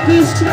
Krishna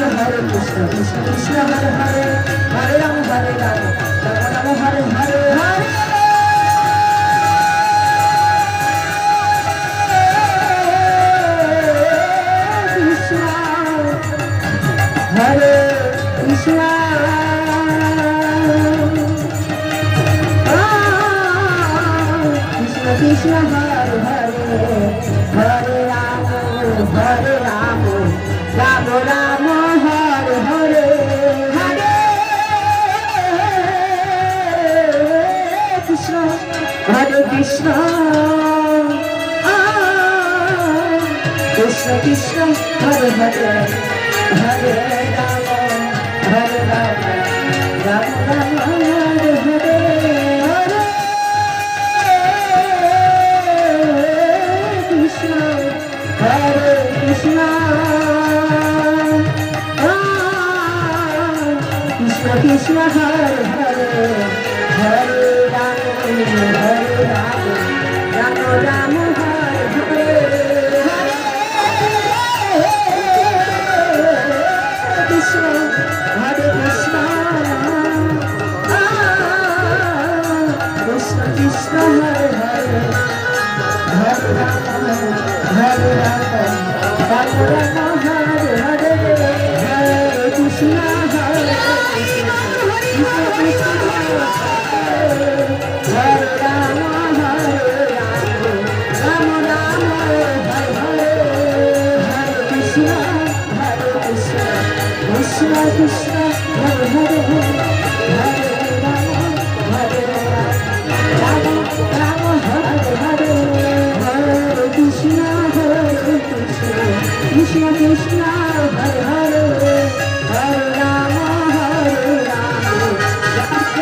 Hare Krishna Krishna Krishna Krishna Hare Hare Hare Ram Hare Ram Ram Ram Hare Hare Hare Krishna Hare Krishna Krishna Krishna Hare Hare Hare Ram Ram Ram Hare Hare Krishna Hare Krishna Krishna Krishna Hare Hare Hare Ram Hare Ram Ram Ram Hare Hare Hare Krishna Hare Krishna Krishna Krishna Hare Ram Ram Ram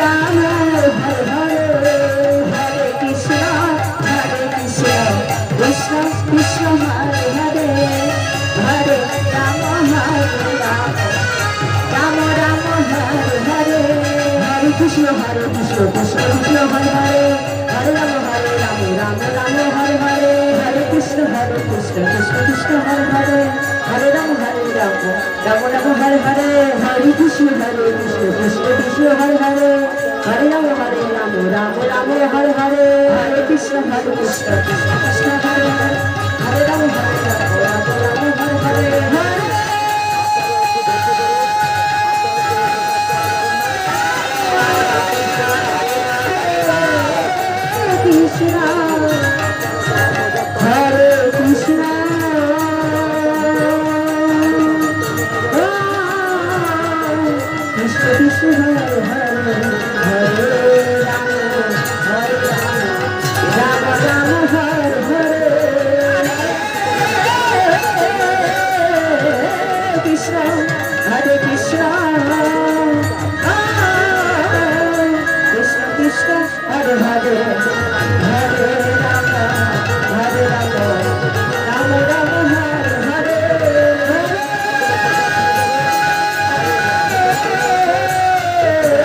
Hare Hare Hare Krishna Krishna Krishna Hare Hare Hare Ram Ram Ram Hare Hare Hare Krishna Krishna Krishna Hare Hare Hare Ram Ram Hare Hare Hare Krishna Krishna Krishna Hare Hare Hare Ram Ram Ram Hare Hare Hare Krishna Krishna Krishna Hare Hare Hare Ram Ram Ram Hare Hare Hare Krishna Krishna Krishna Hare Hare Hare Ram Ram Ram Hare Hare Hare Krishna Krishna Krishna Hare Hare Hare Ram Ram Ram Hare Hare Hare Krishna Krishna Krishna Hare Hare Hare Ram Ram Ram Hare Hare Hare Krishna Hare Krishna Krishna Krishna Hare Hare Hare Ram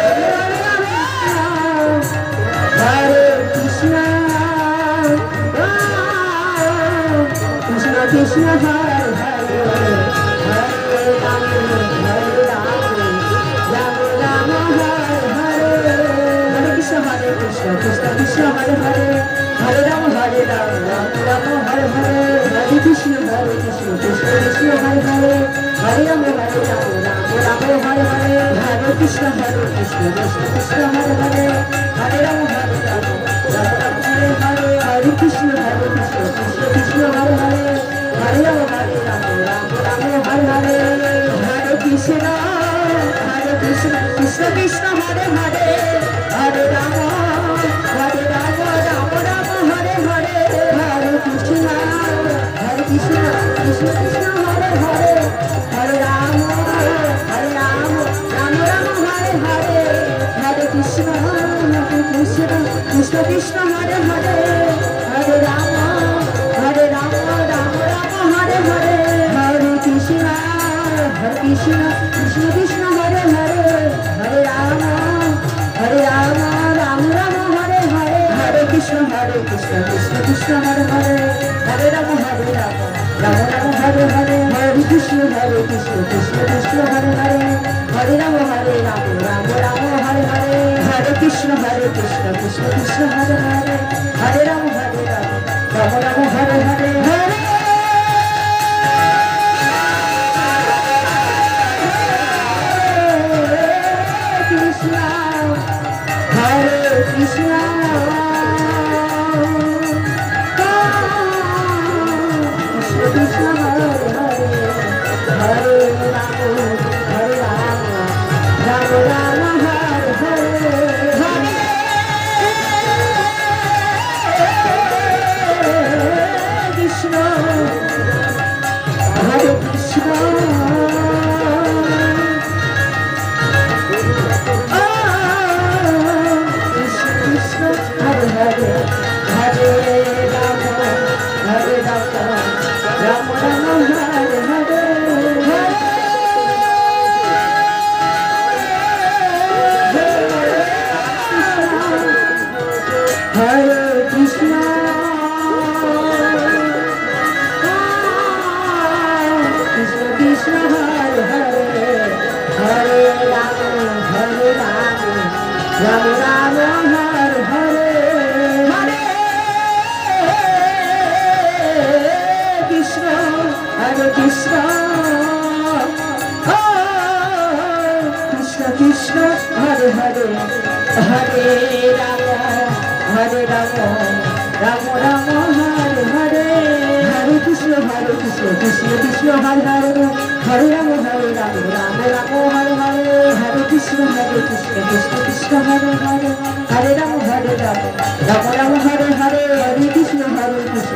Ram Ram Hare Hare Krishna Hare Krishna Krishna Krishna Hare Hare Hare Ram Ram Ram Ram Hare Hare Hare Krishna Krishna Krishna Hare Hare Hare Ram Ram Ram Hare Hare Hare Krishna Krishna Krishna Hare Hare Hare Ram Ram Hare Hare Hare Krishna Krishna Krishna Hare Hare Hare Ram Ram Hare Hare Hare Krishna Krishna Krishna Hare Hare Hare Ram Ram Hare Hare Hare Krishna Krishna Krishna Hare Hare Hare Ram Ram Hare Hare Hare Krishna Krishna Krishna Hare Hare Hare Ram Ram Ram Hare Hare Hare Krishna Krishna Krishna Hare Hare Hare Ram Ram Ram Hare Hare Hare Krishna Krishna Krishna Hare Hare Hare Ram Ram Ram Hare Hare Hare Krishna Krishna Krishna Hare Hare Hare Ram Ram Ram Hare Hare Hare Krishna Krishna Krishna Hare Hare Hare Ram Ram Ram Hare Hare Hare Krishna Krishna Krishna Hare Hare Hare Ram Ram Hare Hare Hare Krishna Krishna Krishna Hare Hare Hare Ram Ram Hare Hare Hare Krishna Hare Krishna Krishna Hare Hare Hare Ram Ram Ram Hare Hare Hare Hare Krishna, Krishna, Hare Hare, Hare Rama, Hare Rama, Rama Rama, Hare Hare, Hare Krishna, Krishna Krishna, Hare Hare, Hare Rama, Hare Rama, Rama Rama, Hare Hare, Hare Krishna, Hare Krishna, Krishna Krishna, Hare Hare, Hare Rama, Hare Rama, Rama Rama, Hare Hare, Hare Krishna, Krishna Krishna, Hare Hare, Hare Rama, Hare Rama, Rama Rama, Hare Hare, Hare Krishna, Krishna Krishna, Hare Hare, Hare Rama, Hare Rama, Rama Rama, Hare Hare, Hare Krishna, Krishna Krishna,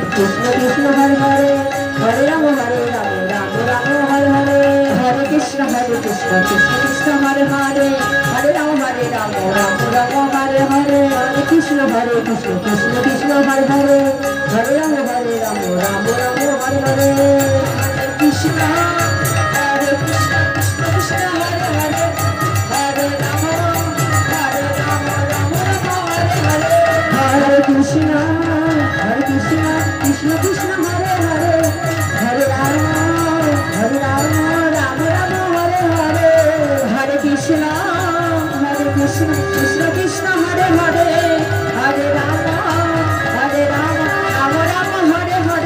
Hare Hare, Hare Rama, Hare Rama, Rama Rama, Hare Hare, Hare Krishna, Krishna Krishna, Hare Hare, Hare Rama, Hare Rama, Rama Rama, Hare Hare, Hare Krishna, Krishna Krishna, Hare Hare, Hare Rama, Hare Rama, Rama Rama, Hare Hare, Hare Krishna, Krishna Krishna, Hare Hare, Hare Rama, Rama Rama, Hare Hare, Hare Krishna, Krishna Krishna, Hare Hare, Hare Rama, Rama Rama, Hare Hare, Hare Krishna, Krishna Krishna, Hare Hare, Hare Rama, Rama Rama, Hare Hare, Hare Krishna, Krishna Krishna, Hare Hare, Hare Rama, Rama Rama, Hare Hare, Hare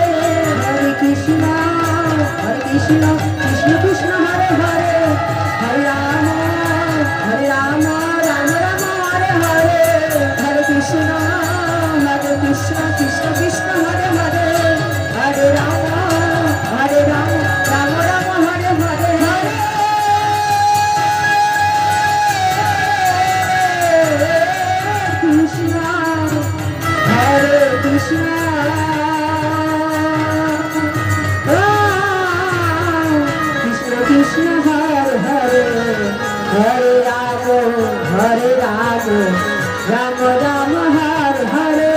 Krishna, Krishna Krishna, Hare Hare, Hare Rama, Rama Rama, Hare Hare, Hare Krishna, Hare Krishna, Krishna Krishna, Hare Hare, Hare Rama, Rama Rama, Hare Hare, Hare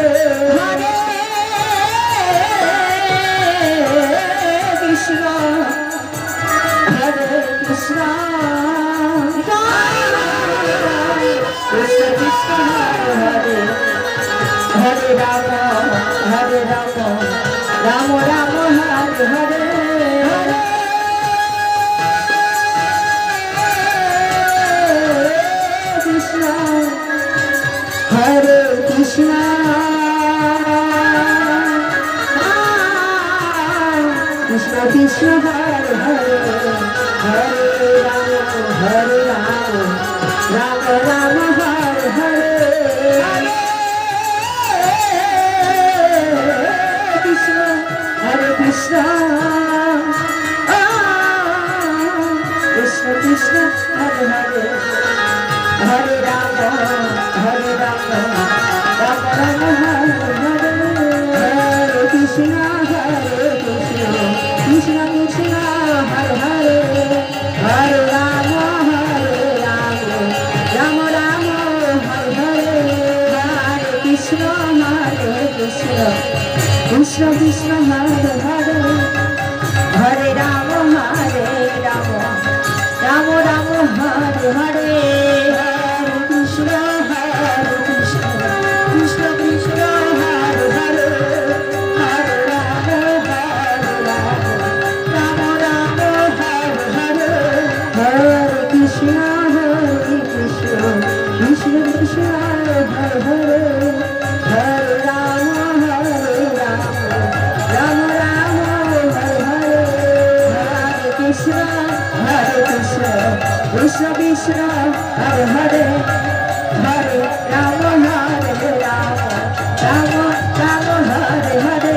Krishna, Hare Krishna, Krishna Krishna, Hare Hare, Hare Rama, Rama Rama, Hare Hare, Hare Krishna, Hare Krishna, Krishna Krishna, Hare Hare, Hare Rama, Rama Rama, Hare Hare, Hare Krishna, Krishna Krishna, Hare Hare, Hare Rama, Rama Rama, Hare Hare, Hare Krishna, Krishna Krishna, Hare Hare, Hare Rama, Rama Rama, Hare Hare, Hare Krishna, Krishna Krishna, Hare Hare, Hare Rama, Rama Rama, Hare Hare, Hare Krishna, Krishna Krishna, Hare Hare, Hare Rama, Rama Rama, Hare Hare, Hare Krishna, Krishna Krishna, Hare Hare, Hare Rama, Rama Rama, Hare Hare, Hare Krishna, Krishna Krishna, Hare Hare, Hare Rama, Rama Rama, Hare Hare,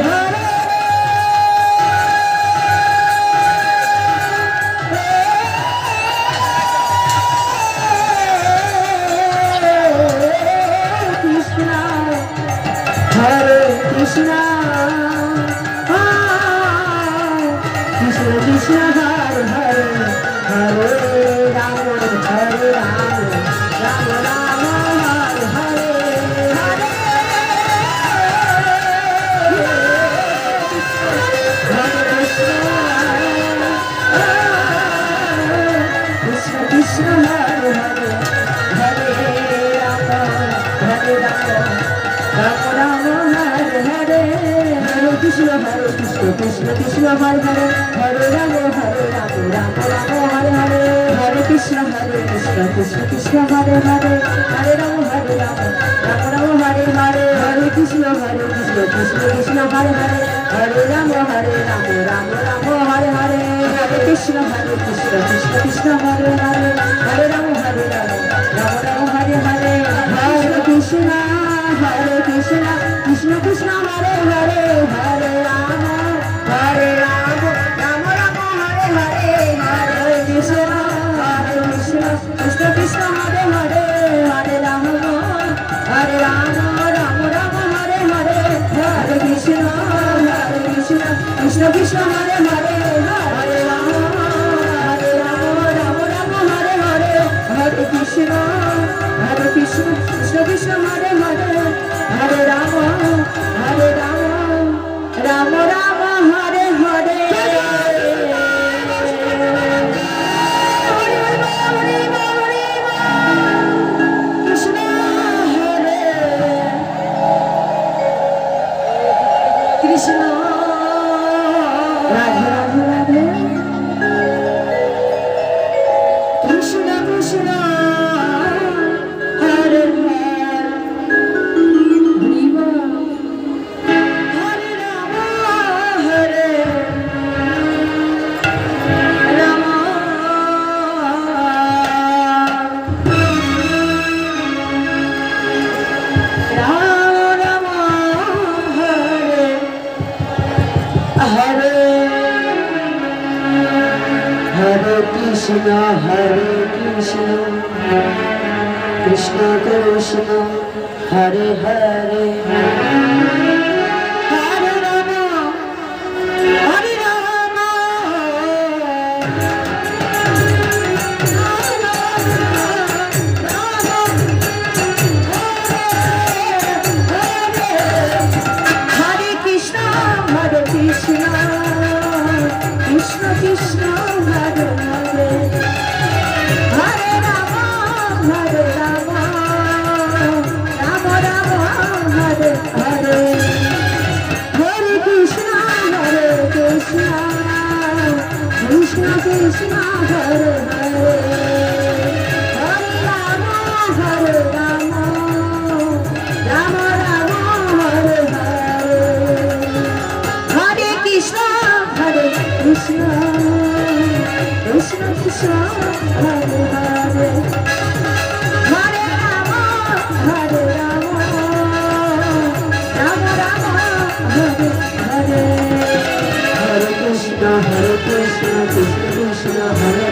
Hare Krishna, Hare Krishna, Krishna Hare Hare Hare Rama Hare Rama Rama Rama Hare Hare Hare Krishna Krishna Hare Hare Hare Rama Hare Rama Rama Rama Hare Hare Hare Krishna Krishna Krishna Hare Hare Hare Rama Rama Rama Hare Hare Hare Krishna Krishna Krishna Hare Hare Hare Rama Rama Rama Hare Hare Hare Krishna Krishna Krishna Hare Hare Hare Rama Rama Rama Hare Hare Hare Krishna Krishna Krishna Hare Hare Hare Rama Rama Rama Hare Hare Hare Krishna Krishna Krishna Hare Hare Hare Rama Rama Rama Hare Hare Hare Krishna Krishna Krishna Hare Hare Hare Rama Rama Rama Hare Hare Hare Krishna Krishna Krishna Hare Hare Hare Rama Rama Hare Hare Hare Krishna Krishna Krishna Hare Hare Hare Rama Rama Rama Hare Hare Krishna Hare Krishna Radhe Radhe Radhe Krishna Krishna Hare Krishna Hare Krishna Krishna Krishna Hare Hare Hare Rama Hare Rama Hare Krishna Krishna Krishna Hare Hare Hare Rama Hare Rama Rama Rama Hare Hare Hare Krishna Krishna Krishna Hare Hare Hare Rama Hare Rama Rama Rama Hare Hare Hare Krishna Krishna Krishna Hare Hare Hare Rama Hare Rama Rama Rama Hare Hare Hare Krishna Krishna Krishna Hare